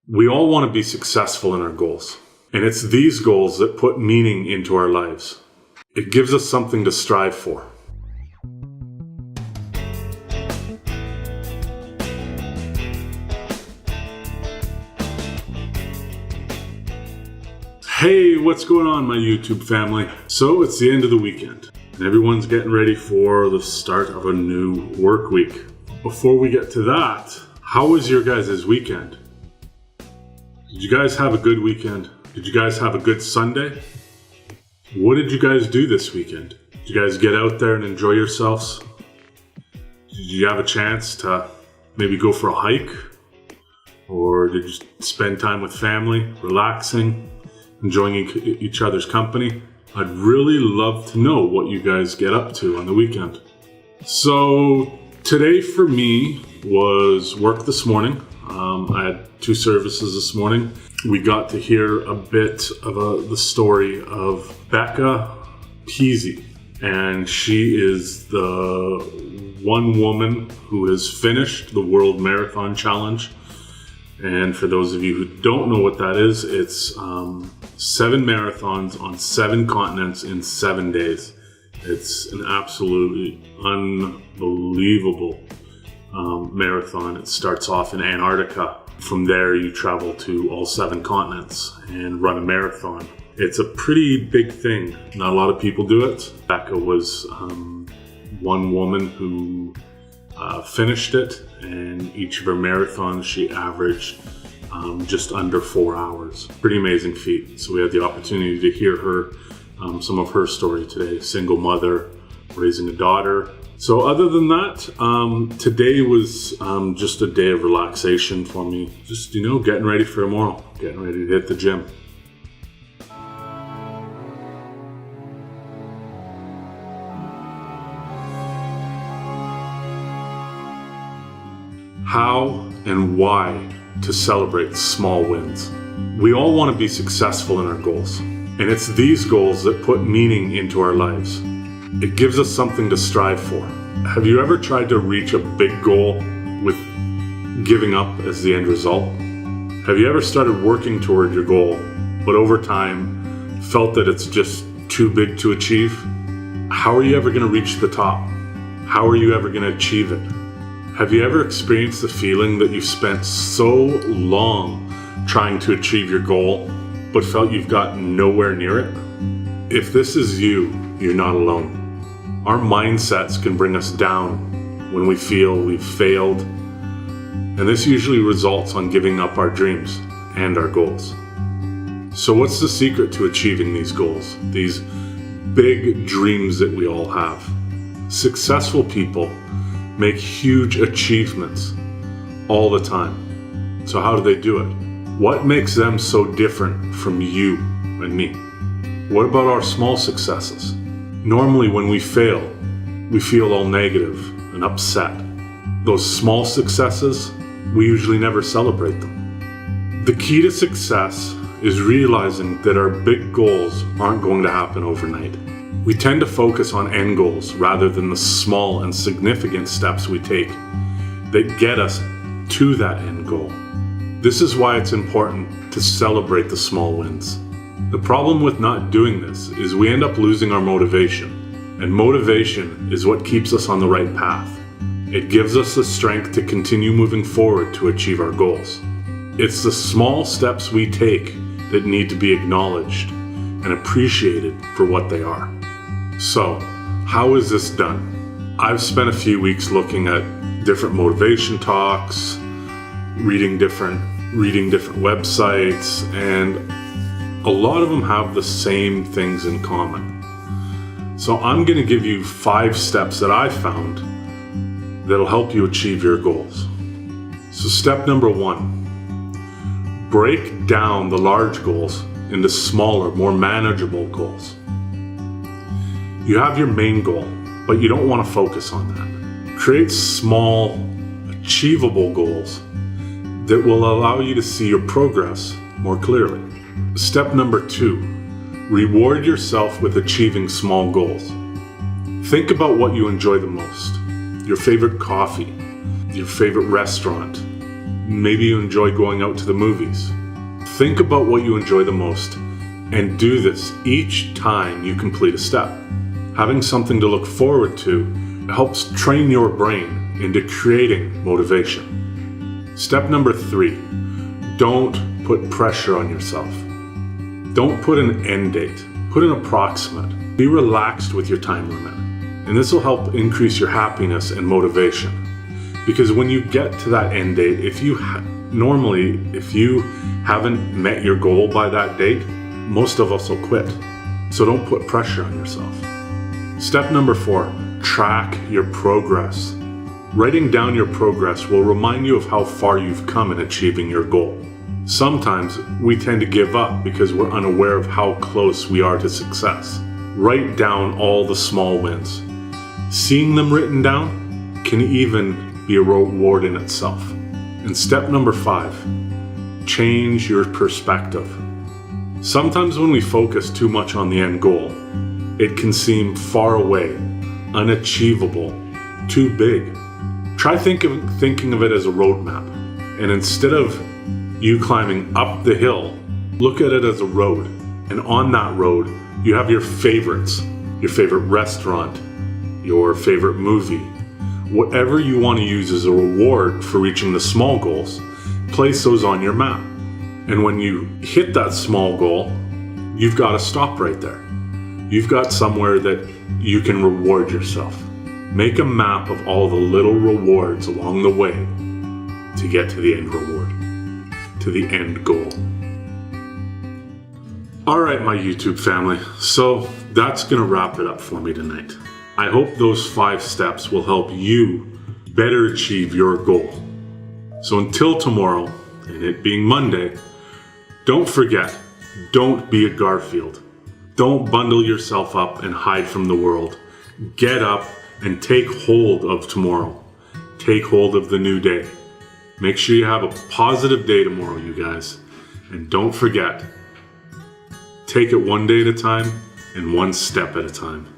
We all want to be successful in our goals, and it's these goals that put meaning into our lives. It gives us something to strive for. Hey, what's going on, my YouTube family? So it's the end of the weekend, and everyone's getting ready for the start of a new work week. Before we get to that, how was your guys' weekend? Did you guys have a good weekend? Did you guys have a good Sunday? What did you guys do this weekend? Did you guys get out there and enjoy yourselves? Did you have a chance to maybe go for a hike? Or did you spend time with family, relaxing, enjoying each other's company? I'd really love to know what you guys get up to on the weekend. So today for me was work this morning. I had 2 services this morning. We got to hear a bit of the story of Becca Peasy, and she is the one woman who has finished the World Marathon Challenge. And for those of you who don't know what that is, it's 7 marathons on 7 continents in 7 days. It's an absolutely unbelievable marathon. It starts off in Antarctica. From there, you travel to all 7 continents and run a marathon. It's a pretty big thing. Not a lot of people do it. Becca was one woman who finished it, and each of her marathons she averaged just under 4 hours. Pretty amazing feat. So we had the opportunity to hear her, some of her story today. Single mother, raising a daughter. So other than that, today was just a day of relaxation for me. Just, getting ready for tomorrow, getting ready to hit the gym. How and why to celebrate small wins. We all want to be successful in our goals, and it's these goals that put meaning into our lives. It gives us something to strive for. Have you ever tried to reach a big goal with giving up as the end result? Have you ever started working toward your goal, but over time felt that it's just too big to achieve? How are you ever going to reach the top? How are you ever going to achieve it? Have you ever experienced the feeling that you've spent so long trying to achieve your goal, but felt you've gotten nowhere near it? If this is you, you're not alone. Our mindsets can bring us down when we feel we've failed, and this usually results on giving up our dreams and our goals. So what's the secret to achieving these goals, these big dreams that we all have? Successful people make huge achievements all the time. So how do they do it? What makes them so different from you and me? What about our small successes? Normally when we fail, we feel all negative and upset. Those small successes, we usually never celebrate them. The key to success is realizing that our big goals aren't going to happen overnight. We tend to focus on end goals rather than the small and significant steps we take that get us to that end goal. This is why it's important to celebrate the small wins. The problem with not doing this is we end up losing our motivation, and motivation is what keeps us on the right path. It gives us the strength to continue moving forward to achieve our goals. It's the small steps we take that need to be acknowledged and appreciated for what they are. So, how is this done? I've spent a few weeks looking at different motivation talks, reading different websites, and a lot of them have the same things in common. So I'm going to give you 5 steps that I found that'll help you achieve your goals. So step number 1, break down the large goals into smaller, more manageable goals. You have your main goal, but you don't want to focus on that. Create small, achievable goals that will allow you to see your progress more clearly. Step number 2, reward yourself with achieving small goals. Think about what you enjoy the most. Your favorite coffee, your favorite restaurant, Maybe you enjoy going out to the movies. Think about what you enjoy the most and do this each time you complete a step. Having something to look forward to helps train your brain into creating motivation. Step number 3, don't put pressure on yourself. Don't put an end date, put an approximate. Be relaxed with your time limit, and this will help increase your happiness and motivation. Because when you get to that end date, if you haven't met your goal by that date, most of us will quit. So don't put pressure on yourself. Step number 4, track your progress. Writing down your progress will remind you of how far you've come in achieving your goal. Sometimes we tend to give up because we're unaware of how close we are to success. Write down all the small wins. Seeing them written down can even be a reward in itself. And step number 5, change your perspective. Sometimes when we focus too much on the end goal, it can seem far away, unachievable, too big. Try thinking of it as a roadmap. And instead of you climbing up the hill, look at it as a road. And on that road, you have your favorites, your favorite restaurant, your favorite movie. Whatever you want to use as a reward for reaching the small goals, place those on your map. And when you hit that small goal, you've got to stop right there. You've got somewhere that you can reward yourself. Make a map of all the little rewards along the way to get to the end reward, to the end goal. All right, my YouTube family, so that's going to wrap it up for me tonight. I hope those 5 steps will help you better achieve your goal. So until tomorrow, and it being Monday, don't forget, don't be a Garfield. Don't bundle yourself up and hide from the world. Get up and take hold of tomorrow. Take hold of the new day. Make sure you have a positive day tomorrow, you guys. And don't forget, take it one day at a time and one step at a time.